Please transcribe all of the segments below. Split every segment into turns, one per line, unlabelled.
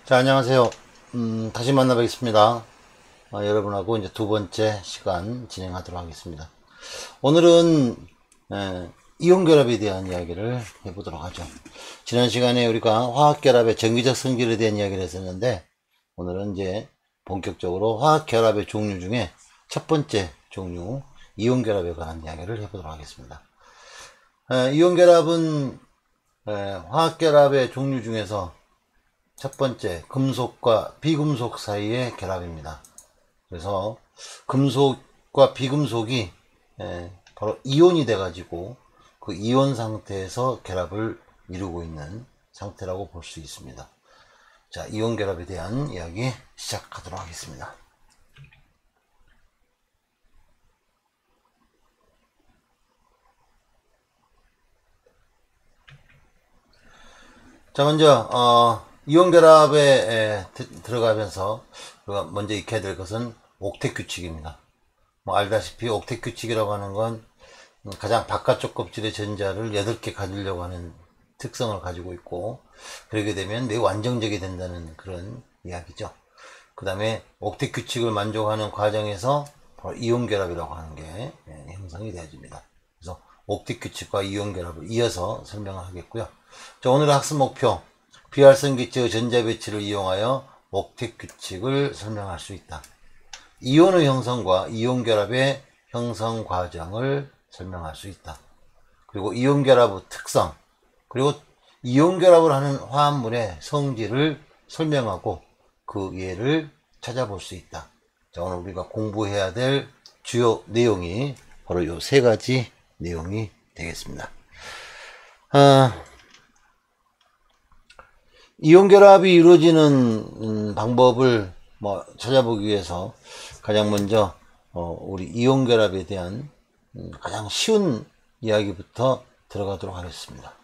자, 안녕하세요. 다시 만나뵙겠습니다. 여러분하고 이제 두 번째 시간 진행하도록 하겠습니다. 오늘은 이온결합에 대한 이야기를 해보도록 하죠. 지난 시간에 우리가 화학결합의 전기적 성질에 대한 이야기를 했었는데, 오늘은 이제 본격적으로 화학결합의 종류 중에 첫 번째 종류 이온결합에 관한 이야기를 해보도록 하겠습니다. 이온결합은 화학결합의 종류 중에서 첫 번째, 금속과 비금속 사이의 결합입니다. 그래서 금속과 비금속이 바로 이온이 돼가지고 그 이온 상태에서 결합을 이루고 있는 상태라고 볼 수 있습니다. 자, 이온 결합에 대한 이야기 시작하도록 하겠습니다. 자, 먼저 이온 결합에 들어가면서 우리가 먼저 익혀야 될 것은 옥텟 규칙입니다. 알다시피 옥텟 규칙이라고 하는 건 가장 바깥쪽 껍질의 전자를 8개 가지려고 하는 특성을 가지고 있고, 그러게 되면 매우 안정적이 된다는 그런 이야기죠. 그 다음에 옥텟 규칙을 만족하는 과정에서 바로 이온 결합이라고 하는 게 형성이 되어집니다. 그래서 옥텟 규칙과 이온 결합을 이어서 설명을 하겠고요. 자, 오늘의 학습 목표, 비활성 기체의 전자 배치를 이용하여 옥텟 규칙을 설명할 수 있다. 이온의 형성과 이온 결합의 형성 과정을 설명할 수 있다. 그리고 이온 결합의 특성, 그리고 이온 결합을 하는 화합물의 성질을 설명하고 그 예를 찾아볼 수 있다. 자, 오늘 우리가 공부해야 될 주요 내용이 바로 이 세 가지 내용이 되겠습니다. 이온 결합이 이루어지는 방법을 찾아보기 위해서 가장 먼저 우리 이온 결합에 대한 가장 쉬운 이야기부터 들어가도록 하겠습니다.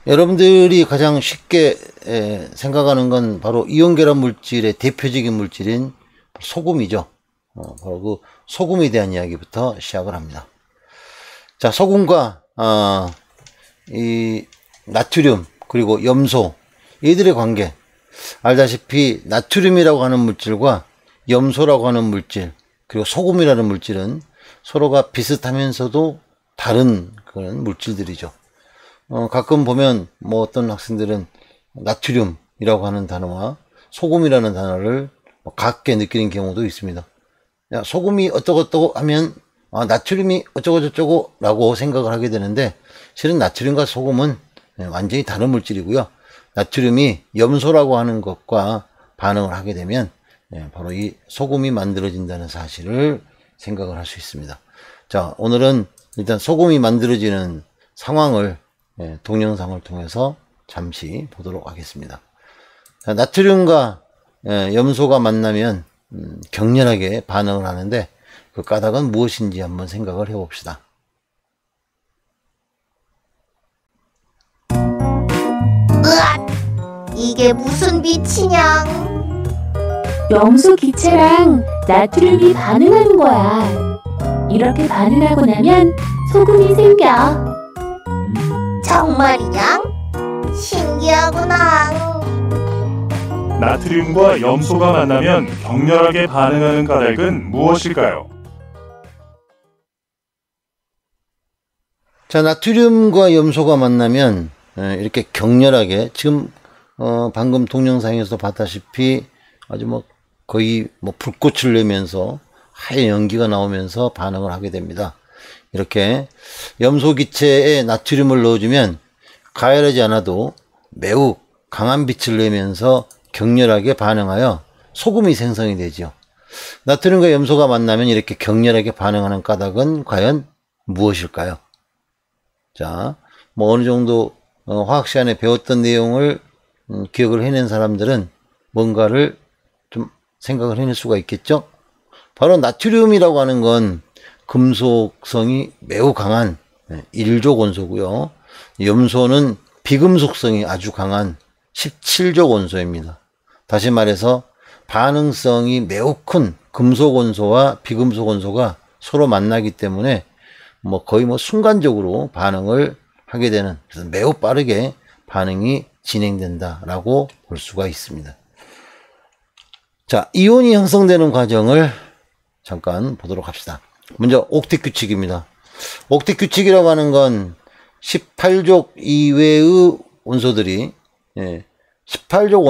여러분들이 가장 쉽게 생각하는 건 바로 이온 결합 물질의 대표적인 물질인 소금이죠. 바로 그 소금에 대한 이야기부터 시작을 합니다. 자, 소금과 이 나트륨 그리고 염소, 얘들의 관계, 알다시피 나트륨이라고 하는 물질과 염소라고 하는 물질, 그리고 소금이라는 물질은 서로가 비슷하면서도 다른 그런 물질들이죠. 가끔 보면 어떤 학생들은 나트륨이라고 하는 단어와 소금이라는 단어를 같게 느끼는 경우도 있습니다. 야, 소금이 어쩌고저쩌고 하면 나트륨이 어쩌고저쩌고 라고 생각을 하게 되는데, 실은 나트륨과 소금은 완전히 다른 물질이고요. 나트륨이 염소라고 하는 것과 반응을 하게 되면 바로 이 소금이 만들어진다는 사실을 생각을 할 수 있습니다. 자, 오늘은 일단 소금이 만들어지는 상황을 동영상을 통해서 잠시 보도록 하겠습니다. 자, 나트륨과 염소가 만나면 격렬하게 반응을 하는데, 그 까닭은 무엇인지 한번 생각을 해봅시다.
으악! 이게 무슨 빛이냐?
염소 기체랑 나트륨이 반응하는 거야. 이렇게 반응하고 나면 소금이 생겨.
정말이냐? 신기하구나.
나트륨과 염소가 만나면 격렬하게 반응하는 까닭은 무엇일까요?
자, 나트륨과 염소가 만나면 이렇게 격렬하게, 지금 방금 동영상에서 봤다시피 아주 거의 불꽃을 내면서 하얀 연기가 나오면서 반응을 하게 됩니다. 이렇게 염소 기체에 나트륨을 넣어주면 가열하지 않아도 매우 강한 빛을 내면서 격렬하게 반응하여 소금이 생성이 되죠. 나트륨과 염소가 만나면 이렇게 격렬하게 반응하는 까닭은 과연 무엇일까요? 자, 어느 정도 화학 시간에 배웠던 내용을 기억을 해낸 사람들은 뭔가를 좀 생각을 해낼 수가 있겠죠? 바로 나트륨이라고 하는 건 금속성이 매우 강한 1족 원소고요. 염소는 비금속성이 아주 강한 17족 원소입니다. 다시 말해서 반응성이 매우 큰 금속 원소와 비금속 원소가 서로 만나기 때문에 거의 순간적으로 반응을 하게 되는, 그래서 매우 빠르게 반응이 진행된다라고 볼 수가 있습니다. 자, 이온이 형성되는 과정을 잠깐 보도록 합시다. 먼저 옥텟 규칙입니다. 옥텟 규칙이라고 하는 건 18족 이외의 원소들이 18족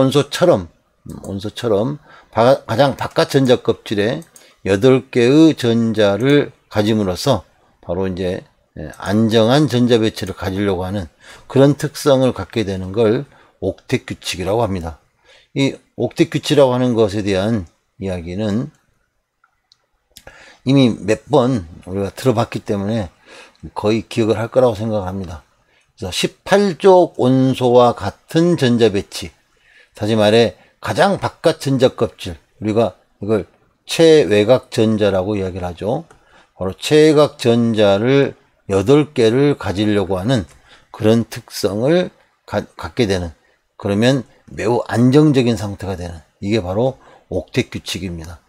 원소처럼 가장 바깥 전자 껍질에 8개의 전자를 가짐으로써 바로 이제 안정한 전자 배치를 가지려고 하는 그런 특성을 갖게 되는 걸 옥텟 규칙이라고 합니다. 이 옥텟 규칙이라고 하는 것에 대한 이야기는 이미 몇 번 우리가 들어봤기 때문에 거의 기억을 할 거라고 생각합니다. 그래서 18족 원소와 같은 전자 배치, 다시 말해 가장 바깥 전자 껍질, 우리가 이걸 최외곽 전자라고 이야기를 하죠. 바로 최외곽 전자를 8개를 가지려고 하는 그런 특성을 갖게 되는, 그러면 매우 안정적인 상태가 되는, 이게 바로 옥텟 규칙입니다.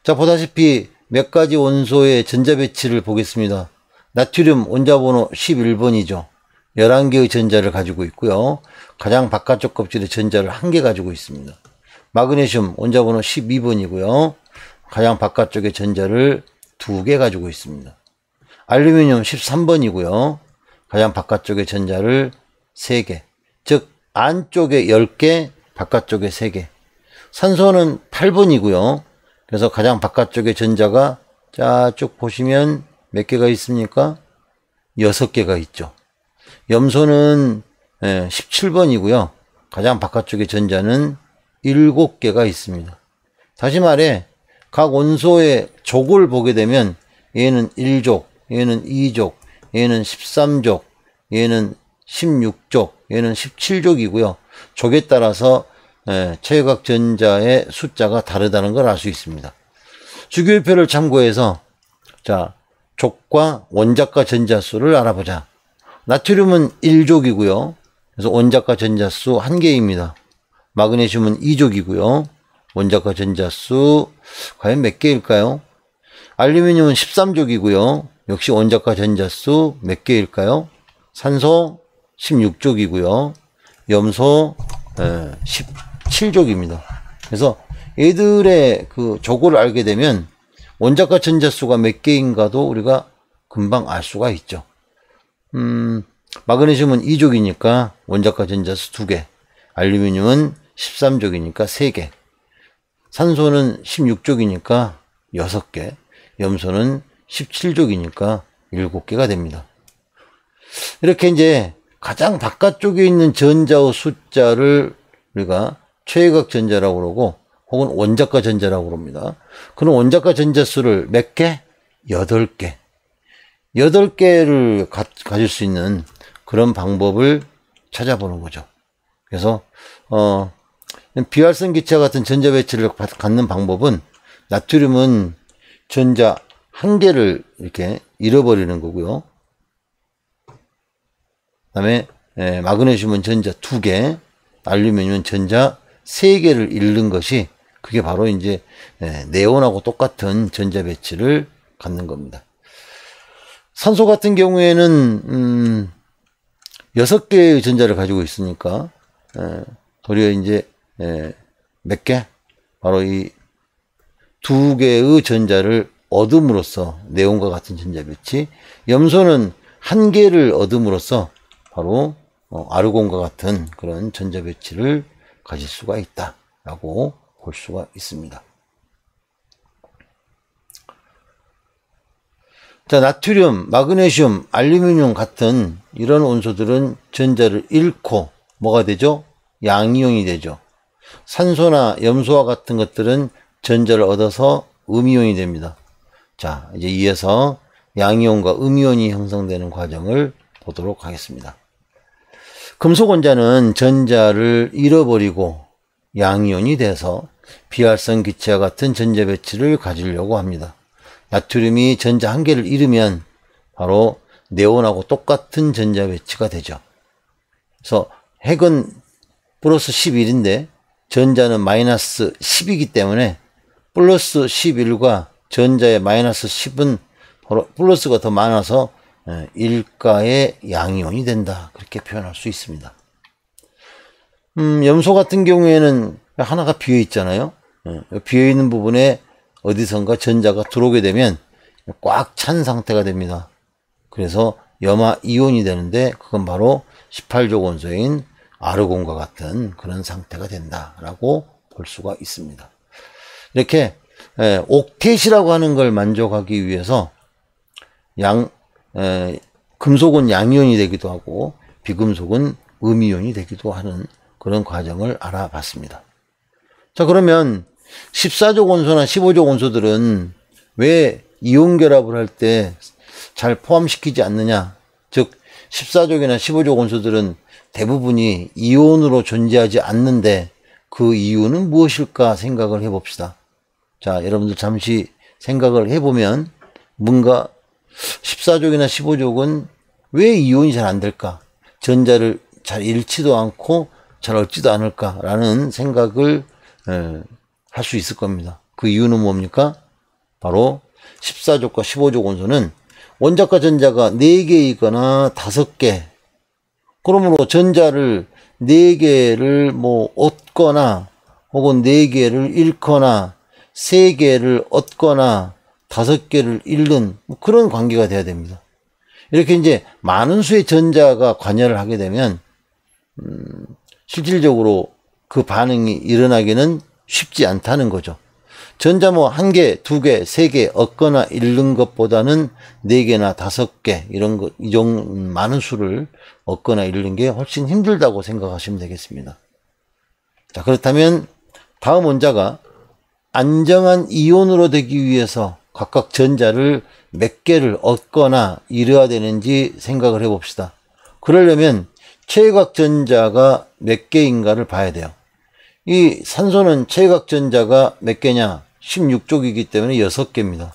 자, 보다시피 몇 가지 원소의 전자 배치를 보겠습니다. 나트륨 원자번호 11번이죠. 11개의 전자를 가지고 있고요. 가장 바깥쪽 껍질의 전자를 1개 가지고 있습니다. 마그네슘 원자번호 12번이고요. 가장 바깥쪽의 전자를 2개 가지고 있습니다. 알루미늄 13번이고요. 가장 바깥쪽의 전자를 3개, 즉 안쪽에 10개, 바깥쪽에 3개. 산소는 8번이고요. 그래서 가장 바깥쪽의 전자가 자 쭉 보시면 몇 개가 있습니까? 6개가 있죠. 염소는 17번이고요. 가장 바깥쪽의 전자는 7개가 있습니다. 다시 말해 각 원소의 족을 보게 되면 얘는 1족, 얘는 2족, 얘는 13족, 얘는 16족, 얘는 17족이고요. 족에 따라서 최외곽 전자의 숫자가 다르다는 걸 알 수 있습니다. 주기율표를 참고해서 자, 족과 원자과 전자수를 알아보자. 나트륨은 1족이고요. 그래서 원자과 전자수 1개입니다. 마그네슘은 2족이고요. 원자과 전자수 과연 몇 개일까요? 알루미늄은 13족이고요. 역시 원자과 전자수 몇 개일까요? 산소 16족이고요. 염소 17족입니다. 그래서 얘들의 그 족을 알게 되면 원자과 전자수가 몇 개인가도 우리가 금방 알 수가 있죠. 마그네슘은 2족이니까 원자과 전자수 2개, 알루미늄은 13족이니까 3개, 산소는 16족이니까 6개, 염소는 17족이니까 7개가 됩니다. 이렇게 이제 가장 바깥쪽에 있는 전자의 숫자를 우리가 최외곽 전자라고 그러고 혹은 원자과 전자라고 그럽니다. 그럼 원자과 전자수를 몇 개? 8개. 8개를 가질 수 있는 그런 방법을 찾아보는 거죠. 그래서 비활성 기체와 같은 전자 배치를 갖는 방법은 나트륨은 전자 1개를 이렇게 잃어버리는 거고요. 그 다음에 마그네슘은 전자 2개, 알루미늄은 전자 3개를 잃는 것이 그게 바로 이제 네온하고 똑같은 전자 배치를 갖는 겁니다. 산소 같은 경우에는 6개의 전자를 가지고 있으니까 도리어 이제 몇 개? 바로 이 2개의 전자를 얻음으로써 네온과 같은 전자 배치, 염소는 1개를 얻음으로써 바로 아르곤과 같은 그런 전자 배치를 가질 수가 있다라고 볼 수가 있습니다. 자, 나트륨, 마그네슘, 알루미늄 같은 이런 원소들은 전자를 잃고 뭐가 되죠? 양이온이 되죠. 산소나 염소와 같은 것들은 전자를 얻어서 음이온이 됩니다. 자, 이제 이어서 양이온과 음이온이 형성되는 과정을 보도록 하겠습니다. 금속 원자는 전자를 잃어버리고 양이온이 돼서 비활성 기체와 같은 전자 배치를 가지려고 합니다. 나트륨이 전자 1개를 잃으면 바로 네온하고 똑같은 전자 배치가 되죠. 그래서 핵은 플러스 11인데 전자는 마이너스 10이기 때문에 플러스 11과 전자의 마이너스 10은 바로 플러스가 더 많아서 일가의 양이온이 된다. 그렇게 표현할 수 있습니다. 염소 같은 경우에는 하나가 비어 있잖아요. 비어 있는 부분에 어디선가 전자가 들어오게 되면 꽉 찬 상태가 됩니다. 그래서 염화 이온이 되는데 그건 바로 18족 원소인 아르곤과 같은 그런 상태가 된다라고 볼 수가 있습니다. 이렇게 옥텟이라고 하는 걸 만족하기 위해서 금속은 양이온이 되기도 하고 비금속은 음이온이 되기도 하는 그런 과정을 알아봤습니다. 자, 그러면 14족 원소나 15족 원소들은 왜 이온 결합을 할 때 잘 포함시키지 않느냐? 즉 14족이나 15족 원소들은 대부분이 이온으로 존재하지 않는데 그 이유는 무엇일까 생각을 해봅시다. 자, 여러분들 잠시 생각을 해보면 뭔가 14족이나 15족은 왜 이온이 잘 안 될까? 전자를 잘 잃지도 않고 잘 얻지도 않을까라는 생각을 할 수 있을 겁니다. 그 이유는 뭡니까? 바로 14족과 15족 원소는 원자과 전자가 4개이거나 5개, 그러므로 전자를 4개를 얻거나 혹은 4개를 잃거나 3개를 얻거나 5개를 잃는 그런 관계가 돼야 됩니다. 이렇게 이제 많은 수의 전자가 관여를 하게 되면 실질적으로 그 반응이 일어나기는 쉽지 않다는 거죠. 전자 1개, 2개, 3개 얻거나 잃는 것보다는 4개나 5개 이런 것, 이 정도 많은 수를 얻거나 잃는 게 훨씬 힘들다고 생각하시면 되겠습니다. 자, 그렇다면 다음 원자가 안정한 이온으로 되기 위해서 각각 전자를 몇 개를 얻거나 잃어야 되는지 생각을 해봅시다. 그러려면 최외곽 전자가 몇 개인가를 봐야 돼요. 이 산소는 최외곽 전자가 몇 개냐? 16족이기 때문에 6개입니다.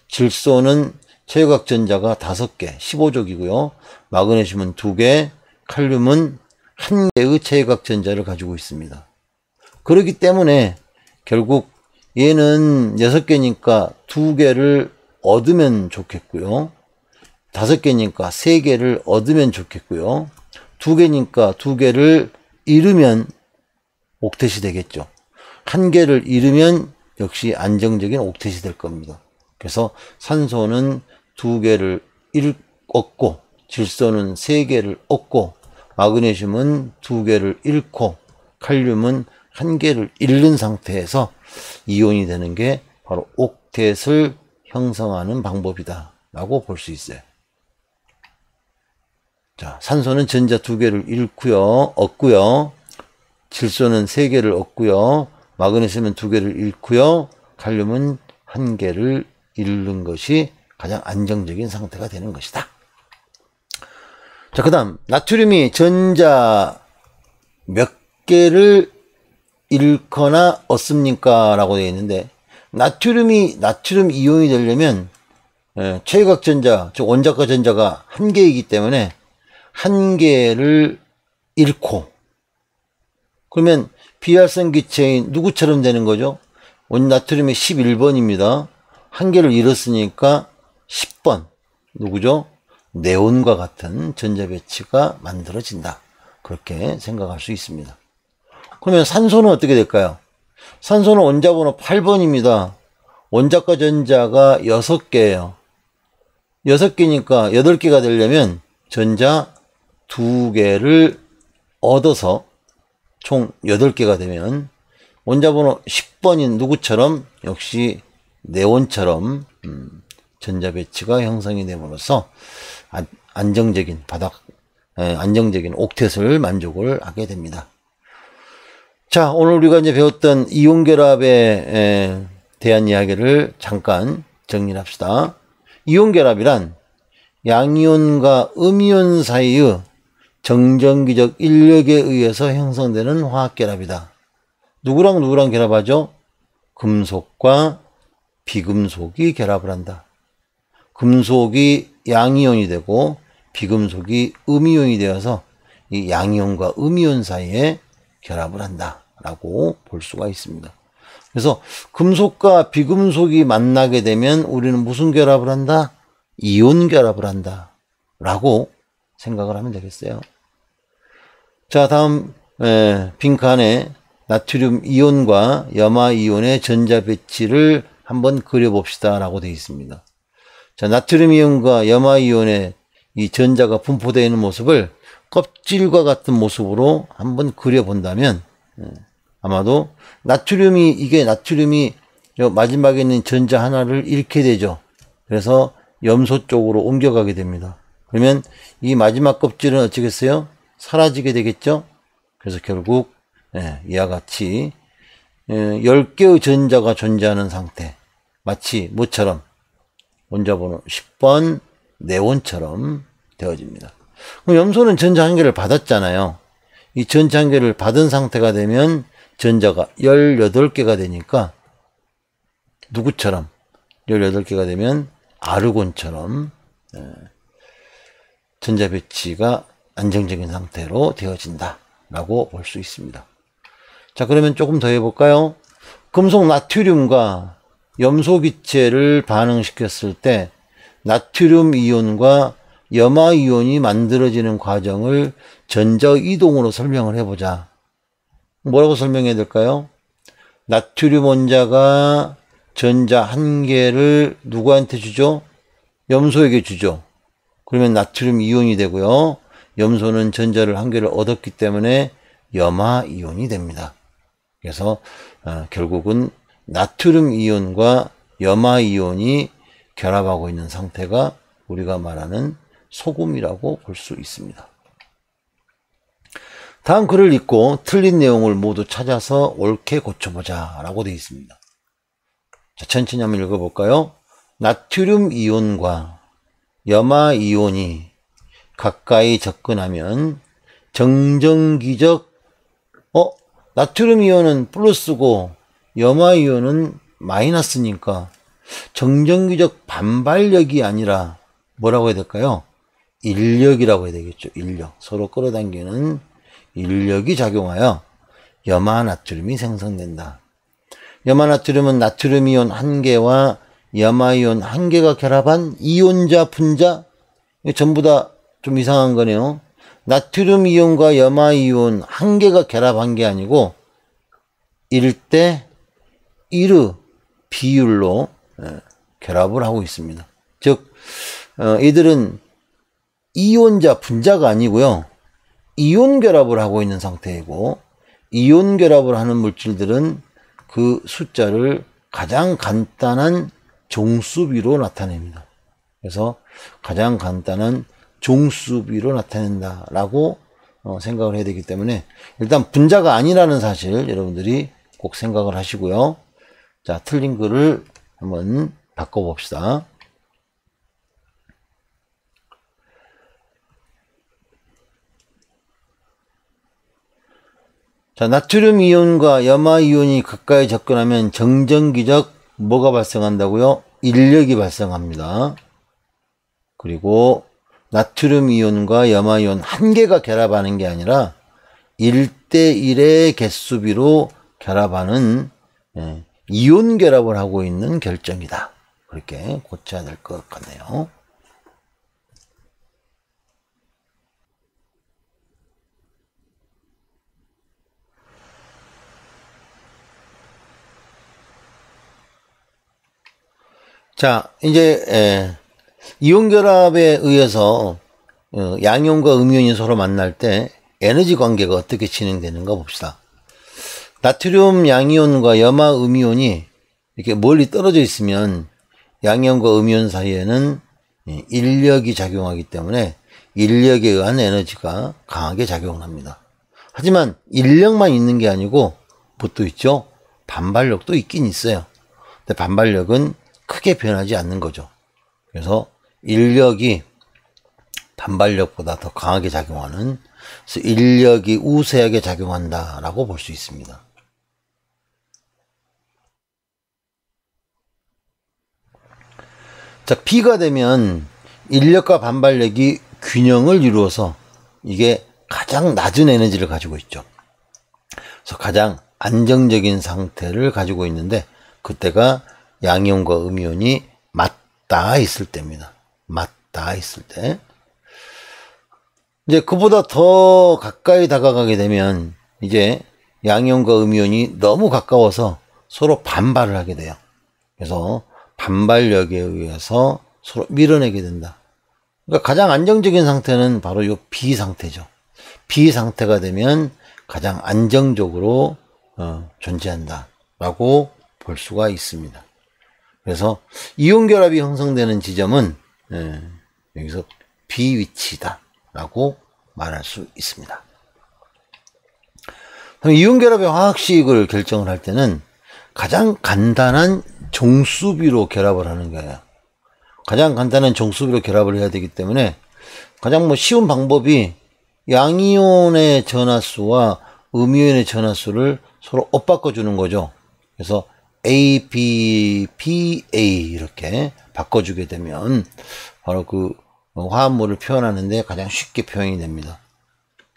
질소는 최외곽 전자가 5개, 15족이고요. 마그네슘은 2개, 칼륨은 1개의 최외곽 전자를 가지고 있습니다. 그렇기 때문에 결국 얘는 6개니까 2개를 얻으면 좋겠고요. 5개니까 3개를 얻으면 좋겠고요. 2개니까 2개를 잃으면 옥텟이 되겠죠. 1개를 잃으면 역시 안정적인 옥텟이 될 겁니다. 그래서 산소는 2개를 얻고, 질소는 3개를 얻고, 마그네슘은 2개를 잃고, 칼륨은 1개를 잃는 상태에서 이온이 되는 게 바로 옥텟을 형성하는 방법이다 라고 볼 수 있어요. 자, 산소는 전자 2개를 얻고요. 질소는 3개를 얻고요. 마그네슘은 2개를 잃고요. 칼륨은 1개를 잃는 것이 가장 안정적인 상태가 되는 것이다. 자, 그 다음 나트륨이 전자 몇 개를 잃거나 얻습니까? 라고 되어 있는데 나트륨 이온이 되려면 최외곽 전자, 즉 원자과 전자가 1개이기 때문에 1개를 잃고, 그러면 비활성 기체인 누구처럼 되는 거죠? 나트륨이 11번입니다. 1개를 잃었으니까 10번. 누구죠? 네온과 같은 전자 배치가 만들어진다. 그렇게 생각할 수 있습니다. 그러면 산소는 어떻게 될까요? 산소는 원자번호 8번입니다. 원자과 전자가 6개예요. 6개니까 8개가 되려면 전자 2개를 얻어서 총 8개가 되면 원자번호 10번인 누구처럼 역시 네온처럼 전자 배치가 형성이 됨으로써 안정적인 안정적인 옥텟을 만족을 하게 됩니다. 자, 오늘 우리가 이제 배웠던 이온 결합에 대한 이야기를 잠깐 정리를 합시다. 이온 결합이란 양이온과 음이온 사이의 정전기적 인력에 의해서 형성되는 화학결합이다. 누구랑 누구랑 결합하죠? 금속과 비금속이 결합을 한다. 금속이 양이온이 되고 비금속이 음이온이 되어서 이 양이온과 음이온 사이에 결합을 한다 라고 볼 수가 있습니다. 그래서 금속과 비금속이 만나게 되면 우리는 무슨 결합을 한다? 이온 결합을 한다 라고 생각을 하면 되겠어요. 자, 다음 빈칸에 나트륨 이온과 염화 이온의 전자 배치를 한번 그려봅시다 라고 되어 있습니다. 자, 나트륨 이온과 염화 이온의 이 전자가 분포되어 있는 모습을 껍질과 같은 모습으로 한번 그려본다면 아마도 나트륨이 마지막에 있는 전자 하나를 잃게 되죠. 그래서 염소 쪽으로 옮겨가게 됩니다. 그러면 이 마지막 껍질은 어쩌겠어요? 사라지게 되겠죠. 그래서 결국 이와 같이 10개의 전자가 존재하는 상태, 마치 뭐처럼 원자번호 10번 네온처럼 되어집니다. 그럼 염소는 전자 한 개를 받았잖아요. 이 전자 한 개를 받은 상태가 되면 전자가 18개가 되니까 누구처럼 18개가 되면 아르곤처럼 전자 배치가 안정적인 상태로 되어진다 라고 볼 수 있습니다. 자, 그러면 조금 더 해볼까요? 금속 나트륨과 염소 기체를 반응시켰을 때 나트륨 이온과 염화 이온이 만들어지는 과정을 전자 이동으로 설명을 해보자. 뭐라고 설명해야 될까요? 나트륨 원자가 전자 한 개를 누구한테 주죠? 염소에게 주죠. 그러면 나트륨 이온이 되고요. 염소는 전자를 한 개를 얻었기 때문에 염화 이온이 됩니다. 그래서 결국은 나트륨 이온과 염화 이온이 결합하고 있는 상태가 우리가 말하는 소금이라고 볼 수 있습니다. 다음 글을 읽고 틀린 내용을 모두 찾아서 옳게 고쳐보자 라고 되어 있습니다. 자, 천천히 한번 읽어볼까요? 나트륨 이온과 염화 이온이 가까이 접근하면 정전기적 나트륨 이온은 플러스고 염화 이온은 마이너스니까 정전기적 반발력이 아니라 뭐라고 해야 될까요? 인력이라고 해야 되겠죠. 인력. 서로 끌어당기는 인력이 작용하여 염화 나트륨이 생성된다. 염화 나트륨은 나트륨 이온 1개와 염화 이온 1개가 결합한 이온자 분자. 전부 다 좀 이상한 거네요. 나트륨 이온과 염화 이온 1개가 결합한 게 아니고 1대 1의 비율로 결합을 하고 있습니다. 즉 이들은 이온자 분자가 아니고요. 이온 결합을 하고 있는 상태이고, 이온 결합을 하는 물질들은 그 숫자를 가장 간단한 종수비로 나타냅니다. 그래서 가장 간단한 종수비로 나타낸다라고 생각을 해야 되기 때문에 일단 분자가 아니라는 사실 여러분들이 꼭 생각을 하시고요. 자, 틀린 글을 한번 바꿔봅시다. 자, 나트륨 이온과 염화 이온이 가까이 접근하면 정전기적 뭐가 발생한다고요? 인력이 발생합니다. 그리고 나트륨 이온과 염화 이온 1개가 결합하는 게 아니라 1대1의 개수비로 결합하는 이온 결합을 하고 있는 결정이다. 그렇게 고쳐야 될 것 같네요. 자, 이제 이온 결합에 의해서 양이온과 음이온이 서로 만날 때 에너지 관계가 어떻게 진행되는가 봅시다. 나트륨 양이온과 염화 음이온이 이렇게 멀리 떨어져 있으면 양이온과 음이온 사이에는 인력이 작용하기 때문에 인력에 의한 에너지가 강하게 작용을 합니다. 하지만 인력만 있는 게 아니고 뭣도 있죠? 반발력도 있긴 있어요. 근데 반발력은 크게 변하지 않는 거죠. 그래서 인력이 반발력보다 더 강하게 작용하는, 그래서 인력이 우세하게 작용한다라고 볼 수 있습니다. 자, B가 되면 인력과 반발력이 균형을 이루어서 이게 가장 낮은 에너지를 가지고 있죠. 그래서 가장 안정적인 상태를 가지고 있는데 그때가 양이온과 음이온이 맞닿아 있을 때입니다. 맞닿아 있을 때. 이제 그보다 더 가까이 다가가게 되면 이제 양이온과 음이온이 너무 가까워서 서로 반발을 하게 돼요. 그래서 반발력에 의해서 서로 밀어내게 된다. 그러니까 가장 안정적인 상태는 바로 이 B 상태죠. B 상태가 되면 가장 안정적으로 존재한다 라고 볼 수가 있습니다. 그래서 이온 결합이 형성되는 지점은 여기서 B 위치다 라고 말할 수 있습니다. 그럼 이온 결합의 화학식을 결정을 할 때는 가장 간단한 정수비로 결합을 하는 거예요. 가장 간단한 정수비로 결합을 해야 되기 때문에 가장 쉬운 방법이 양이온의 전하수와 음이온의 전하수를 서로 엇바꿔 주는 거죠. 그래서 A, B, P, A 이렇게 바꿔주게 되면 바로 그 화합물을 표현하는데 가장 쉽게 표현이 됩니다.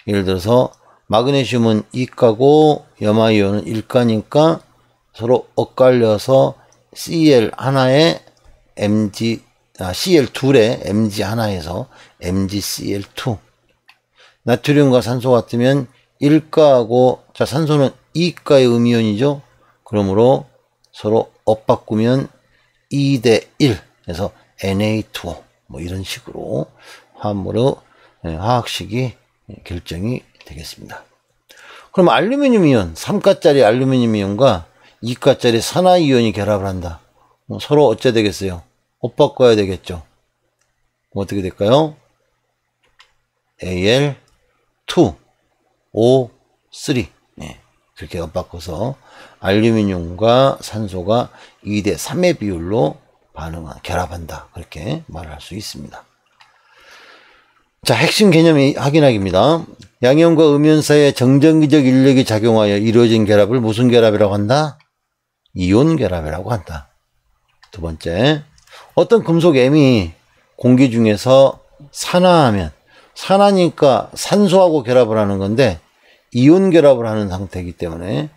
예를 들어서 마그네슘은 2가고 염화이온은 1가니까 서로 엇갈려서 Cl 하나에 Cl 둘에 Mg 하나에서 MgCl2. 나트륨과 산소 같으면 1가하고, 자, 산소는 2가의 음이온이죠. 그러므로 서로 엇바꾸면 2대 1 해서 Na2O 이런 식으로 화합물의 화학식이 결정이 되겠습니다. 그럼 알루미늄 이온, 3가짜리 알루미늄 이온과 2가짜리 산화이온이 결합을 한다. 서로 어째 되겠어요? 엇바꿔야 되겠죠. 어떻게 될까요? Al2O3 그렇게 엇바꿔서 알루미늄과 산소가 2대 3의 비율로 결합한다. 그렇게 말할 수 있습니다. 자, 핵심 개념이 확인하기입니다. 양이온과 음이온 사이에 정전기적 인력이 작용하여 이루어진 결합을 무슨 결합이라고 한다? 이온 결합이라고 한다. 두 번째, 어떤 금속 M이 공기 중에서 산화하면, 산화니까 산소하고 결합을 하는 건데 이온 결합을 하는 상태이기 때문에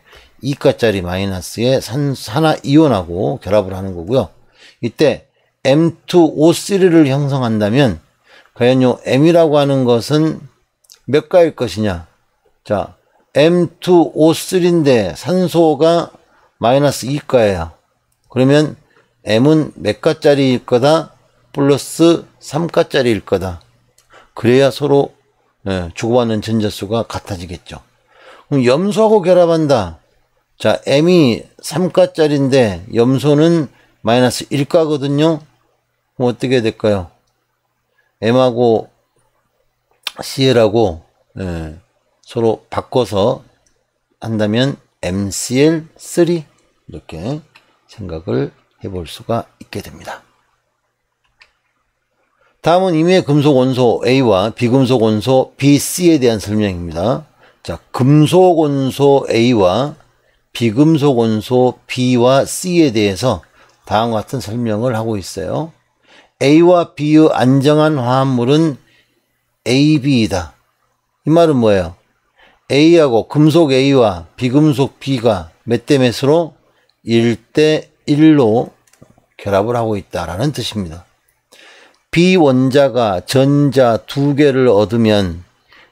2가짜리 마이너스의 산화이온하고 결합을 하는 거고요. 이때 M2O3를 형성한다면 과연 요 M이라고 하는 것은 몇 가일 것이냐? 자, M2O3인데 산소가 마이너스 2가예요. 그러면 M은 몇 가짜리일 거다? 플러스 3가짜리일 거다. 그래야 서로 주고받는 전자수가 같아지겠죠. 그럼 염소하고 결합한다. 자, M이 3가짜리인데 염소는 마이너스 1가거든요. 그럼 어떻게 될까요? M하고 Cl하고 서로 바꿔서 한다면 MCl3 이렇게 생각을 해볼 수가 있게 됩니다. 다음은 임의 금속 원소 A와 비금속 원소 B, C에 대한 설명입니다. 자, 금속 원소 A와 비금속 원소 B와 C에 대해서 다음과 같은 설명을 하고 있어요. A와 B의 안정한 화합물은 AB이다. 이 말은 뭐예요? A하고 금속 A와 비금속 B가 몇 대 몇으로? 1대 1로 결합을 하고 있다라는 뜻입니다. B 원자가 전자 2개를 얻으면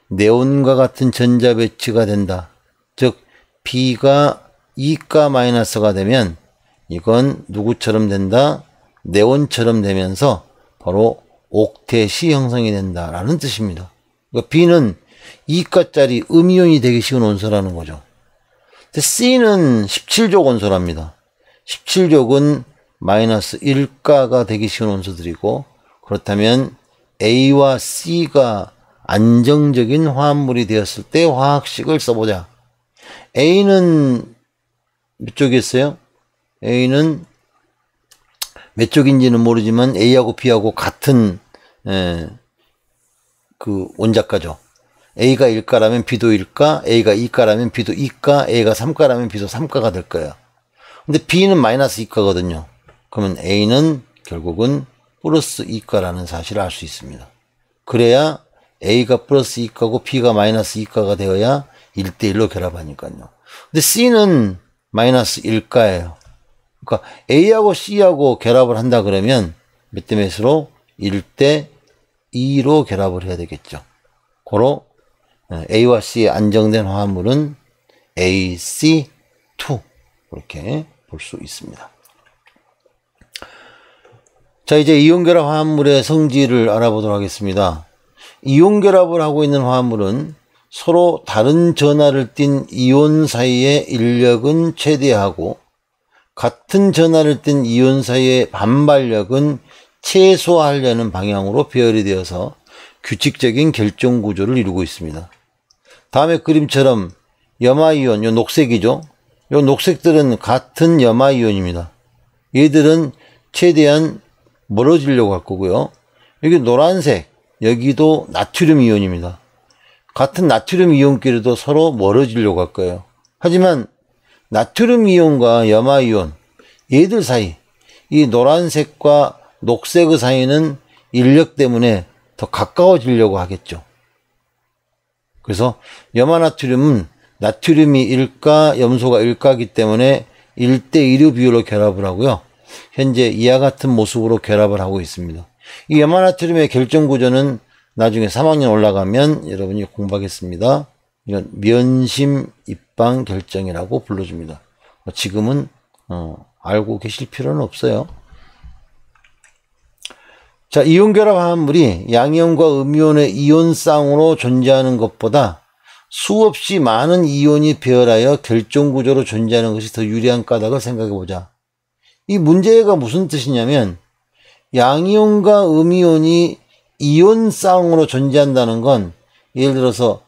네온과 같은 전자 배치가 된다. 즉 B가 2가 마이너스가 되면 이건 누구처럼 된다? 네온처럼 되면서 바로 옥텟이 형성이 된다라는 뜻입니다. 그러니까 B는 2가짜리 음이온이 되기 쉬운 원소라는 거죠. C는 17족 원소랍니다. 17족은 마이너스 1가가 되기 쉬운 원소들이고, 그렇다면 A와 C가 안정적인 화합물이 되었을 때 화학식을 써보자. A는 몇 쪽이었어요? A는 몇 쪽인지는 모르지만 A하고 B하고 같은 그 원자가죠. A가 1가라면 B도 1가, A가 2가라면 B도 2가, A가 3가라면 B도 3가가 될 거예요. 근데 B는 마이너스 2가거든요. 그러면 A는 결국은 플러스 2가라는 사실을 알 수 있습니다. 그래야 A가 플러스 2가고 B가 마이너스 2가가 되어야 1대1로 결합하니까요. 근데 C는 마이너스 1가예요. 그러니까 A하고 C하고 결합을 한다 그러면 몇 대 몇으로? 1대 2로 결합을 해야 되겠죠. 고로 A와 C의 안정된 화합물은 AC2 이렇게 볼 수 있습니다. 자, 이제 이온결합 화합물의 성질을 알아보도록 하겠습니다. 이온결합을 하고 있는 화합물은 서로 다른 전하를 띤 이온 사이의 인력은 최대하고 같은 전하를 띤 이온 사이의 반발력은 최소화하려는 방향으로 배열이 되어서 규칙적인 결정 구조를 이루고 있습니다. 다음의 그림처럼 염화이온, 요 녹색이죠. 요 녹색들은 같은 염화이온입니다. 얘들은 최대한 멀어지려고 할 거고요. 여기 노란색, 여기도 나트륨 이온입니다. 같은 나트륨 이온끼리도 서로 멀어지려고 할 거예요. 하지만 나트륨 이온과 염화 이온, 얘들 사이, 이 노란색과 녹색의 사이는 인력 때문에 더 가까워지려고 하겠죠. 그래서 염화나트륨은 나트륨이 1가, 염소가 1가이기 때문에 1대1의 비율로 결합을 하고요. 현재 이와 같은 모습으로 결합을 하고 있습니다. 이 염화나트륨의 결정 구조는 나중에 3학년 올라가면 여러분이 공부하겠습니다. 이건 면심 입방 결정이라고 불러줍니다. 지금은 알고 계실 필요는 없어요. 자, 이온결합 화합물이 양이온과 음이온의 이온 쌍으로 존재하는 것보다 수없이 많은 이온이 배열하여 결정구조로 존재하는 것이 더 유리한 까닭을 생각해보자. 이 문제가 무슨 뜻이냐면 양이온과 음이온이 이온 쌍으로 존재한다는 건 예를 들어서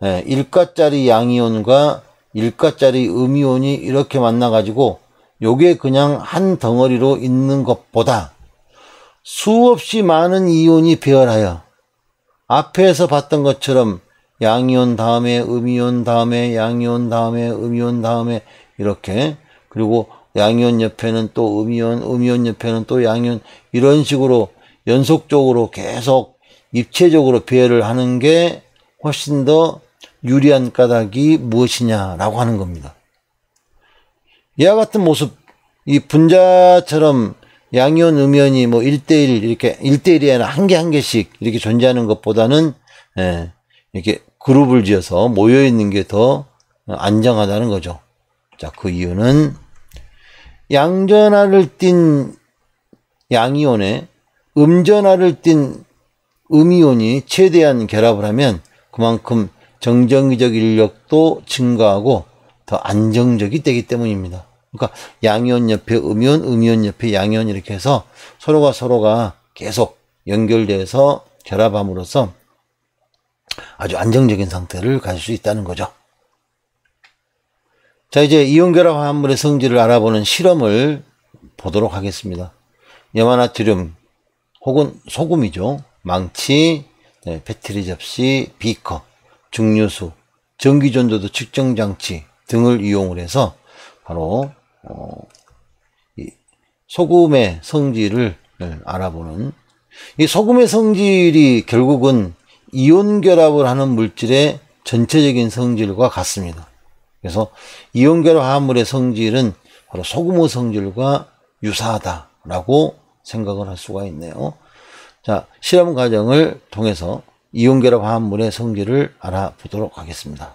1가짜리 양이온과 1가짜리 음이온이 이렇게 만나가지고 요게 그냥 한 덩어리로 있는 것보다 수없이 많은 이온이 배열하여 앞에서 봤던 것처럼 양이온 다음에 음이온 다음에 양이온 다음에 음이온 다음에 이렇게, 그리고 양이온 옆에는 또 음이온, 음이온 옆에는 또 양이온, 이런 식으로 연속적으로 계속 입체적으로 배열을 하는 게 훨씬 더 유리한 까닭이 무엇이냐라고 하는 겁니다. 이와 같은 모습, 이 분자처럼 양이온, 음이온이 뭐 1대1 이렇게 1대1이 아니라 한 개 한 개씩 이렇게 존재하는 것보다는 이렇게 그룹을 지어서 모여 있는 게 더 안정하다는 거죠. 자, 그 이유는 양전하를 띤 양이온에 음전하를 띤 음이온이 최대한 결합을 하면 그만큼 정전기적 인력도 증가하고 더 안정적이 되기 때문입니다. 그러니까 양이온 옆에 음이온, 음이온 옆에 양이온 이렇게 해서 서로가 계속 연결돼서 결합함으로써 아주 안정적인 상태를 가질 수 있다는 거죠. 자, 이제 이온결합 화합물의 성질을 알아보는 실험을 보도록 하겠습니다. 염화나트륨 혹은 소금이죠. 망치, 배터리 접시, 비커, 증류수, 전기전도도 측정장치 등을 이용을 해서 바로 이 소금의 성질을 알아보는, 이 소금의 성질이 결국은 이온결합을 하는 물질의 전체적인 성질과 같습니다. 그래서 이온결합 화합물의 성질은 바로 소금의 성질과 유사하다라고 생각을 할 수가 있네요. 자, 실험 과정을 통해서 이온결합 화합물의 성질을 알아보도록 하겠습니다.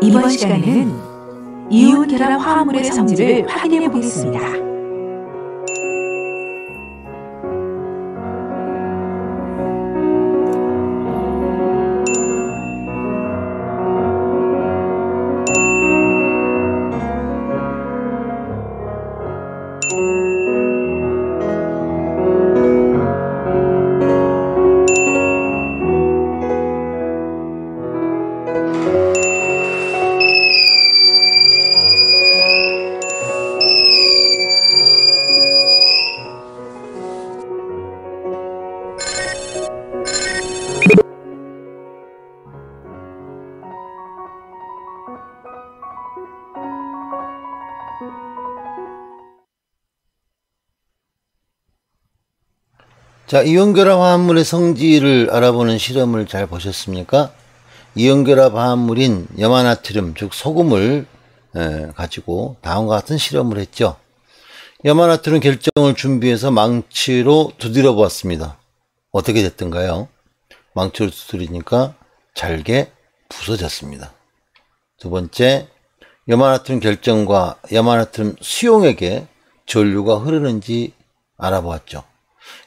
이번 시간에는 이온 결합 화합물의 성질을 확인해 보겠습니다.
자, 이온결합 화합물의 성질을 알아보는 실험을 잘 보셨습니까? 이온결합 화합물인 염화나트륨, 즉 소금을 가지고 다음과 같은 실험을 했죠. 염화나트륨 결정을 준비해서 망치로 두드려 보았습니다. 어떻게 됐던가요? 망치로 두드리니까 잘게 부서졌습니다. 두 번째, 염화나트륨 결정과 염화나트륨 수용액에 전류가 흐르는지 알아보았죠.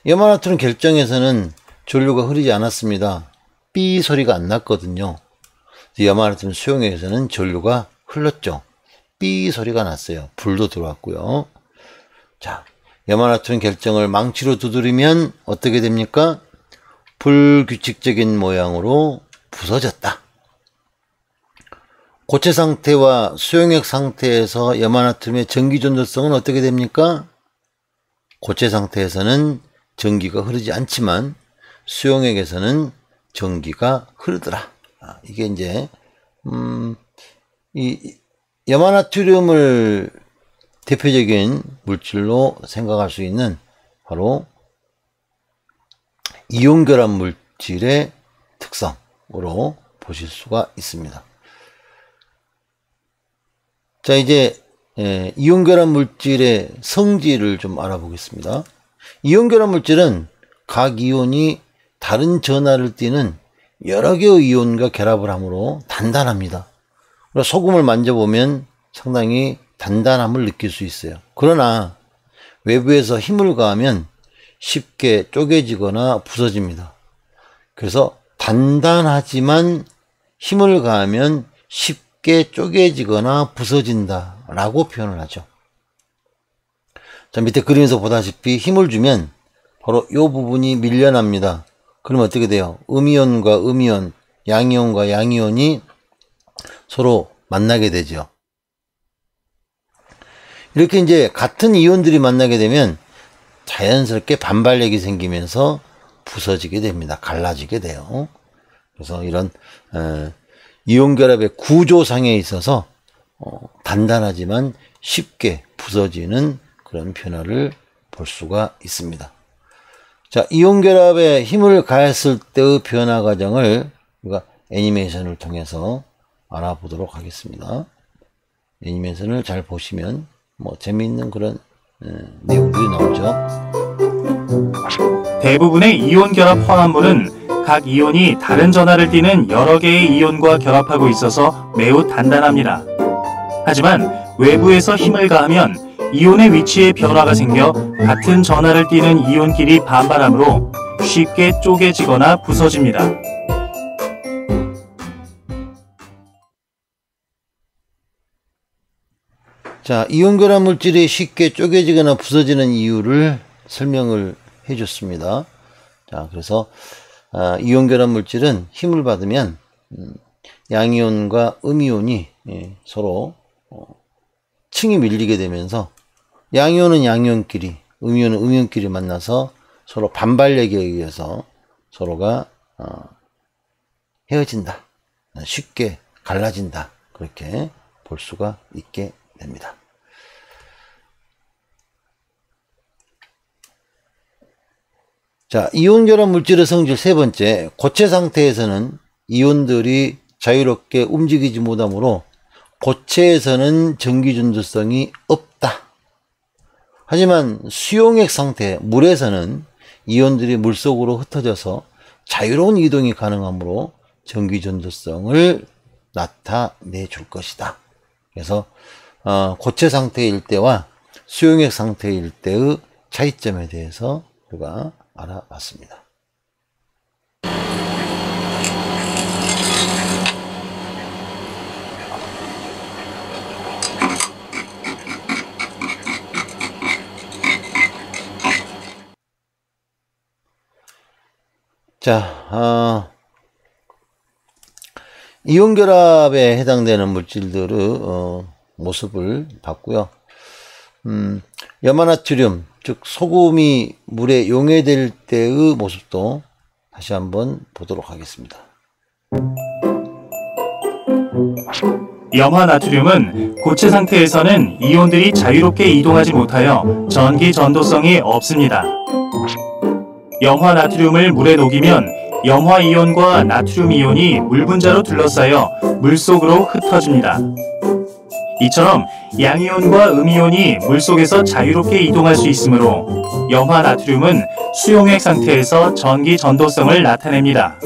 염화나트륨 결정에서는 전류가 흐르지 않았습니다. 삐 소리가 안 났거든요. 염화나트륨 수용액에서는 전류가 흘렀죠. 삐 소리가 났어요. 불도 들어왔고요. 자, 염화나트륨 결정을 망치로 두드리면 어떻게 됩니까? 불규칙적인 모양으로 부서졌다. 고체 상태와 수용액 상태에서 염화나트륨의 전기 전도성은 어떻게 됩니까? 고체 상태에서는 전기가 흐르지 않지만 수용액에서는 전기가 흐르더라. 이게 이제 이 염화나트륨을 대표적인 물질로 생각할 수 있는 바로 이온결합 물질의 특성으로 보실 수가 있습니다. 자, 이제 이온결합 물질의 성질을 좀 알아보겠습니다. 이온결합 물질은 각 이온이 다른 전하를 띠는 여러 개의 이온과 결합을 하므로 단단합니다. 소금을 만져보면 상당히 단단함을 느낄 수 있어요. 그러나 외부에서 힘을 가하면 쉽게 쪼개지거나 부서집니다. 그래서 단단하지만 힘을 가하면 쉽게 쪼개지거나 부서진다 라고 표현을 하죠. 자, 밑에 그림에서 보다시피 힘을 주면 바로 이 부분이 밀려납니다. 그러면 어떻게 돼요? 음이온과 음이온, 양이온과 양이온이 서로 만나게 되죠. 이렇게 이제 같은 이온들이 만나게 되면 자연스럽게 반발력이 생기면서 부서지게 됩니다. 갈라지게 돼요. 그래서 이런 이온 결합의 구조상에 있어서 단단하지만 쉽게 부서지는 그런 변화를 볼 수가 있습니다. 자, 이온 결합에 힘을 가했을 때의 변화 과정을 우리가 애니메이션을 통해서 알아보도록 하겠습니다. 애니메이션을 잘 보시면 재미있는 그런 내용들이 나오죠.
대부분의 이온 결합 화합물은 각 이온이 다른 전하를 띠는 여러 개의 이온과 결합하고 있어서 매우 단단합니다. 하지만 외부에서 힘을 가하면 이온의 위치에 변화가 생겨 같은 전하를 띠는 이온끼리 반발하므로 쉽게 쪼개지거나 부서집니다.
자, 이온 결합 물질이 쉽게 쪼개지거나 부서지는 이유를 설명을 해줬습니다. 자, 그래서 이온 결합 물질은 힘을 받으면 양이온과 음이온이 서로 층이 밀리게 되면서 양이온은 양이온끼리, 음이온은 음이온끼리 만나서 서로 반발력에 의해서 서로가 헤어진다, 쉽게 갈라진다, 그렇게 볼 수가 있게 됩니다. 자, 이온 결합 물질의 성질 세 번째, 고체 상태에서는 이온들이 자유롭게 움직이지 못하므로 고체에서는 전기 전도성이 없다. 하지만 수용액 상태, 물에서는 이온들이 물속으로 흩어져서 자유로운 이동이 가능하므로 전기 전도성을 나타내 줄 것이다. 그래서 고체 상태일 때와 수용액 상태일 때의 차이점에 대해서 우리가 알아봤습니다. 자, 이온 결합에 해당되는 물질들의 모습을 봤고요. 염화나트륨, 즉 소금이 물에 용해될 때의 모습도 다시 한번 보도록 하겠습니다.
염화나트륨은 고체 상태에서는 이온들이 자유롭게 이동하지 못하여 전기 전도성이 없습니다. 염화나트륨을 물에 녹이면 염화이온과 나트륨이온이 물 분자로 둘러싸여 물속으로 흩어집니다. 이처럼 양이온과 음이온이 물속에서 자유롭게 이동할 수 있으므로 염화나트륨은 수용액 상태에서 전기 전도성을 나타냅니다.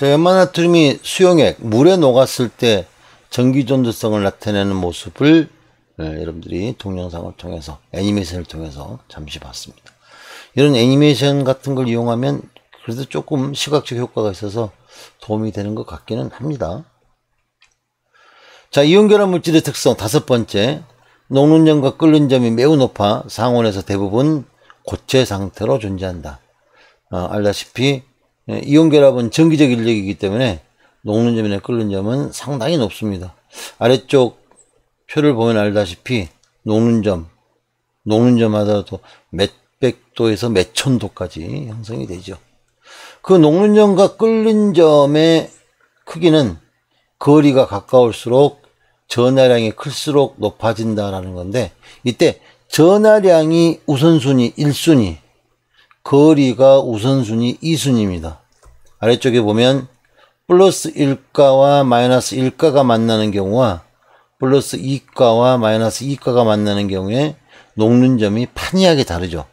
자, 연마나트륨이 수용액, 물에 녹았을 때 전기전도성을 나타내는 모습을 여러분들이 동영상을 통해서, 애니메이션을 통해서 잠시 봤습니다. 이런 애니메이션 같은 걸 이용하면 그래도 조금 시각적 효과가 있어서 도움이 되는 것 같기는 합니다. 자, 이온결합 물질의 특성 다섯 번째, 녹는 점과 끓는 점이 매우 높아 상온에서 대부분 고체 상태로 존재한다. 알다시피 이온결합은 전기적 인력이기 때문에 녹는 점이나 끓는 점은 상당히 높습니다. 아래쪽 표를 보면 알다시피 녹는 점 하더라도 몇백 도에서 몇천 도까지 형성이 되죠. 그 녹는 점과 끓는 점의 크기는 거리가 가까울수록 전하량이 클수록 높아진다라는 건데, 이때 전하량이 우선순위 1순위, 거리가 우선순위 2순위입니다. 아래쪽에 보면 플러스 1가와 마이너스 1가가 만나는 경우와 플러스 2가와 마이너스 2가가 만나는 경우에 녹는 점이 판이하게 다르죠.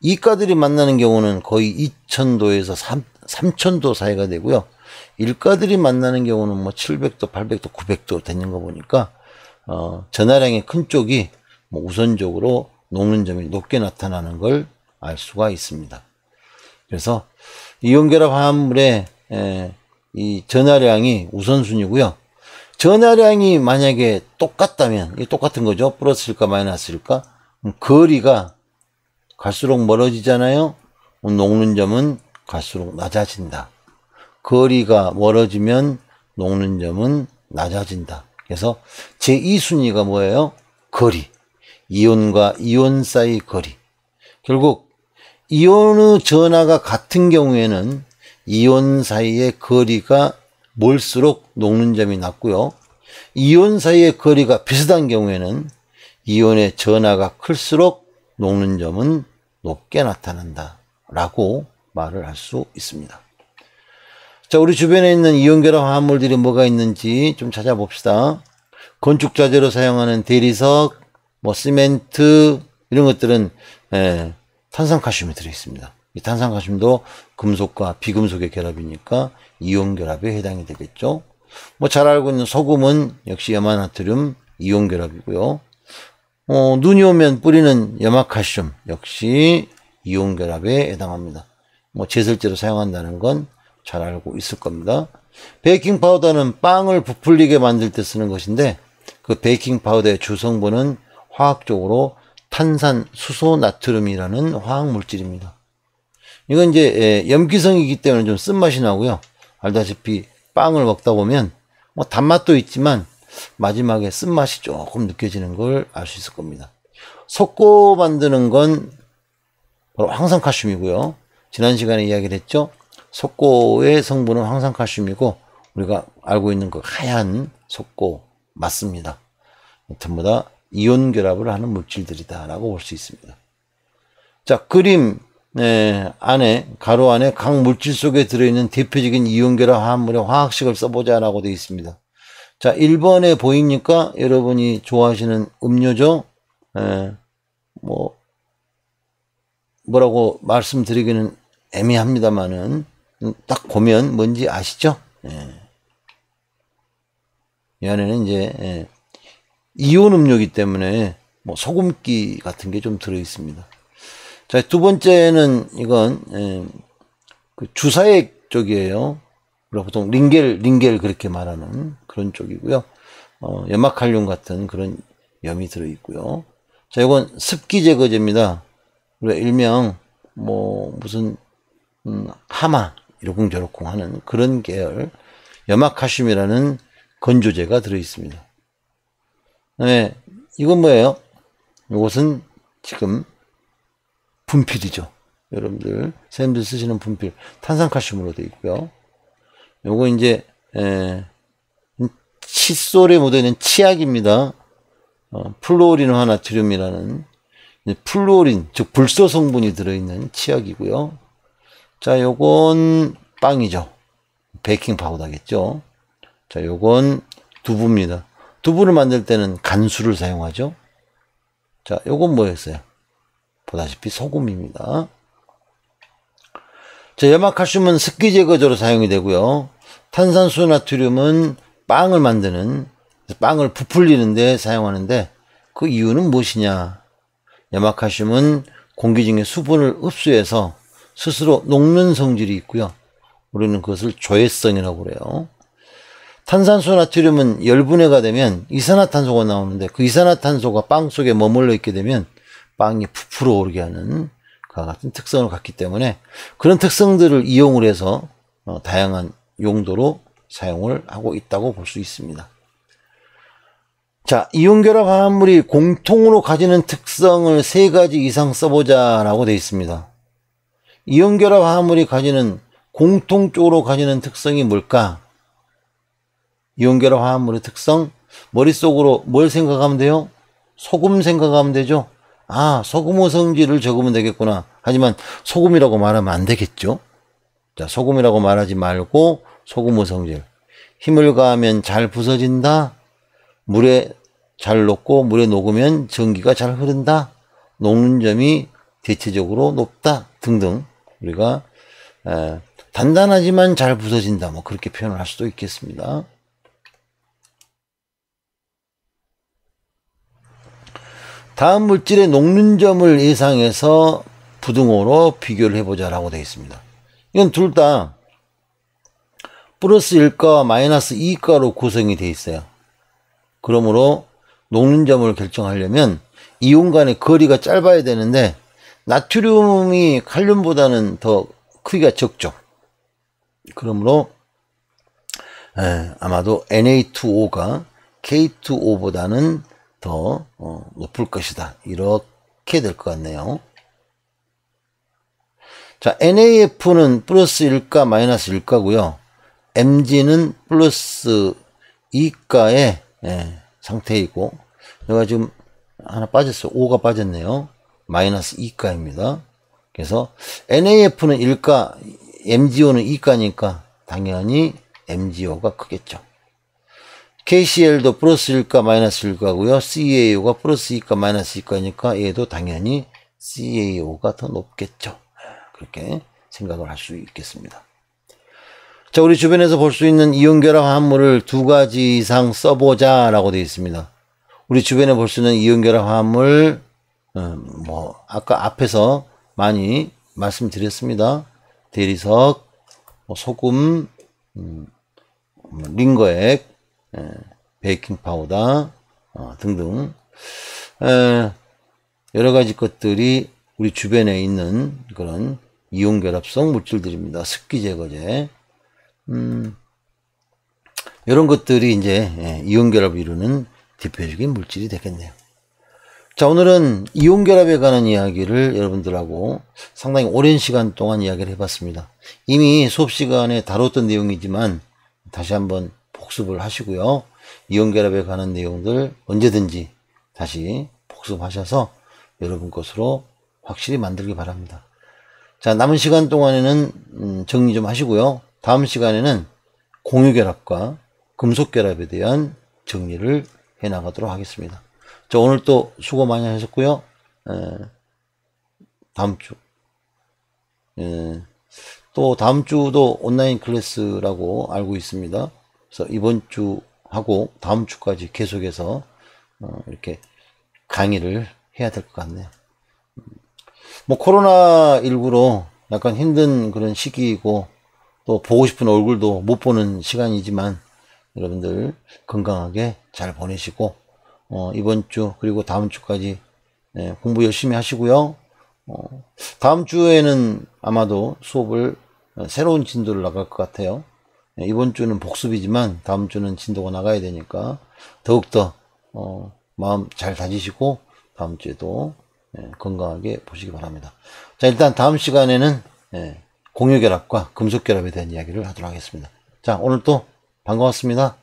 2가들이 만나는 경우는 거의 2000도에서 3000도 사이가 되고요. 1가들이 만나는 경우는 뭐 700도, 800도, 900도 되는 거 보니까 전하량이 큰 쪽이 뭐 우선적으로 녹는 점이 높게 나타나는 걸 알 수가 있습니다. 그래서 이온결합 화합물의 이 전하량이 우선순위고요. 전하량이 만약에 똑같다면, 이게 똑같은 거죠. 플러스일까 마이너스일까? 거리가 갈수록 멀어지잖아요. 녹는 점은 갈수록 낮아진다. 거리가 멀어지면 녹는 점은 낮아진다. 그래서 제2순위가 뭐예요? 거리. 이온과 이온 사이 거리. 결국 이온의 전하가 같은 경우에는 이온 사이의 거리가 멀수록 녹는 점이 낮고요. 이온 사이의 거리가 비슷한 경우에는 이온의 전하가 클수록 녹는 점은 높게 나타난다 라고 말을 할 수 있습니다. 자, 우리 주변에 있는 이온결합 화합물들이 뭐가 있는지 좀 찾아봅시다. 건축 자재로 사용하는 대리석, 뭐 시멘트 이런 것들은 탄산칼슘이 들어있습니다. 이 탄산칼슘도 금속과 비금속의 결합이니까 이온결합에 해당이 되겠죠. 뭐 잘 알고 있는 소금은 역시 염화나트륨 이온결합이고요. 눈이 오면 뿌리는 염화칼슘 역시 이온결합에 해당합니다. 뭐 제설제로 사용한다는 건 잘 알고 있을 겁니다. 베이킹 파우더는 빵을 부풀리게 만들 때 쓰는 것인데, 그 베이킹 파우더의 주성분은 화학적으로 탄산수소 나트륨이라는 화학 물질입니다. 이건 이제 염기성이기 때문에 좀 쓴맛이 나고요. 알다시피 빵을 먹다 보면 뭐 단맛도 있지만 마지막에 쓴맛이 조금 느껴지는 걸 알 수 있을 겁니다. 석고 만드는 건 바로 황산칼슘이고요. 지난 시간에 이야기를 했죠. 석고의 성분은 황산칼슘이고 우리가 알고 있는 그 하얀 석고 맞습니다. 전부 다 이온 결합을 하는 물질들이다 라고 볼 수 있습니다. 자, 그림 안에, 가로 안에 각 물질 속에 들어있는 대표적인 이온 결합 화합물의 화학식을 써보자 라고 되어 있습니다. 자, 1번에 보입니까? 여러분이 좋아하시는 음료죠? 뭐라고 말씀드리기는 애매합니다만은 딱 보면 뭔지 아시죠? 이 안에는 이제 이온 음료이기 때문에 뭐 소금기 같은 게 좀 들어 있습니다. 자, 두 번째는 이건 그 주사액 쪽이에요. 우리가 보통 링겔 그렇게 말하는 그런 쪽이고요. 염화칼륨 같은 그런 염이 들어 있고요. 자, 이건 습기 제거제입니다. 우리가 일명 뭐 무슨 하마 이러쿵저러쿵 하는 그런 계열 염화칼슘이라는 건조제가 들어 있습니다. 네, 이건 뭐예요? 이것은 지금 분필이죠. 여러분들 선생님들 쓰시는 분필 탄산칼슘으로 되어 있고요. 요거 이제 칫솔에 묻어있는 치약입니다. 플루오린 화나트륨이라는 플루오린, 즉 불소 성분이 들어있는 치약이고요. 자, 요건 빵이죠. 베이킹 파우더겠죠. 자, 요건 두부입니다. 두부를 만들 때는 간수를 사용하죠. 자, 요건 뭐였어요? 보다시피 소금입니다. 자, 염화칼슘은 습기 제거제로 사용이 되고요. 탄산수 나트륨은 빵을 만드는, 빵을 부풀리는 데 사용하는데 그 이유는 무엇이냐? 염화칼슘은 공기 중에 수분을 흡수해서 스스로 녹는 성질이 있고요. 우리는 그것을 조해성이라고 그래요. 탄산수 나트륨은 열분해가 되면 이산화탄소가 나오는데 그 이산화탄소가 빵 속에 머물러 있게 되면 빵이 부풀어 오르게 하는 그와 같은 특성을 갖기 때문에 그런 특성들을 이용을 해서 다양한 용도로 사용을 하고 있다고 볼 수 있습니다. 자, 이온결합 화합물이 공통으로 가지는 특성을 3가지 이상 써보자 라고 되어 있습니다. 이온결합 화합물이 가지는 공통적으로 가지는 특성이 뭘까? 이온결합 화합물의 특성, 머릿속으로 뭘 생각하면 돼요? 소금 생각하면 되죠? 아, 소금호 성질을 적으면 되겠구나. 하지만 소금이라고 말하면 안 되겠죠? 자, 소금이라고 말하지 말고 소금호 성질. 힘을 가하면 잘 부서진다. 물에 잘 녹고 물에 녹으면 전기가 잘 흐른다. 녹는 점이 대체적으로 높다. 등등. 우리가 단단하지만 잘 부서진다. 뭐 그렇게 표현을 할 수도 있겠습니다. 다음 물질의 녹는 점을 예상해서 부등호로 비교를 해보자 라고 되어 있습니다. 이건 둘 다 플러스 1가와 마이너스 2가로 구성이 되어 있어요. 그러므로 녹는 점을 결정하려면 이온 간의 거리가 짧아야 되는데 나트륨이 칼륨보다는 더 크기가 적죠. 그러므로 아마도 Na2O가 K2O보다는 더 높을 것이다. 이렇게 될 것 같네요. 자, NaF는 플러스 1가 마이너스 1가고요. Mg는 플러스 2가의 상태이고, 여기가 지금 하나 빠졌어요. 5가 빠졌네요. 마이너스 2가입니다. 그래서 NaF는 1가, MgO는 2가니까 당연히 MgO가 크겠죠. KCl도 플러스 1가 마이너스 1가고요. CaO가 플러스 2가 마이너스 2가니까 얘도 당연히 CaO가 더 높겠죠. 그렇게 생각을 할 수 있겠습니다. 자, 우리 주변에서 볼 수 있는 이온결합 화합물을 2가지 이상 써보자 라고 되어 있습니다. 우리 주변에 볼 수 있는 이온결합 화합물 아까 앞에서 많이 말씀드렸습니다. 대리석, 소금, 링거액, 베이킹 파우더 등등 여러 가지 것들이 우리 주변에 있는 그런 이온결합성 물질들입니다. 습기 제거제, 이런 것들이 이제 이온결합을 이루는 대표적인 물질이 되겠네요. 자, 오늘은 이온결합에 관한 이야기를 여러분들하고 상당히 오랜 시간 동안 이야기를 해봤습니다. 이미 수업 시간에 다뤘던 내용이지만 다시 한번 복습을 하시고요. 이온결합에 관한 내용들 언제든지 다시 복습하셔서 여러분 것으로 확실히 만들기 바랍니다. 자, 남은 시간 동안에는 정리 좀 하시고요. 다음 시간에는 공유결합과 금속결합에 대한 정리를 해 나가도록 하겠습니다. 자, 오늘 또 수고 많이 하셨고요. 다음 주 또 다음 주도 온라인 클래스라고 알고 있습니다. 그래서 이번 주 하고 다음 주까지 계속해서 이렇게 강의를 해야 될 것 같네요. 뭐 코로나19로 약간 힘든 그런 시기이고 또 보고 싶은 얼굴도 못 보는 시간이지만 여러분들 건강하게 잘 보내시고 이번 주 그리고 다음 주까지 공부 열심히 하시고요. 다음 주에는 아마도 수업을 새로운 진도를 나갈 것 같아요. 이번 주는 복습이지만 다음 주는 진도가 나가야 되니까 더욱더 마음 잘 다지시고 다음 주에도 건강하게 보시기 바랍니다. 자, 일단 다음 시간에는 공유결합과 금속결합에 대한 이야기를 하도록 하겠습니다. 자, 오늘 또 반가웠습니다.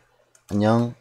안녕.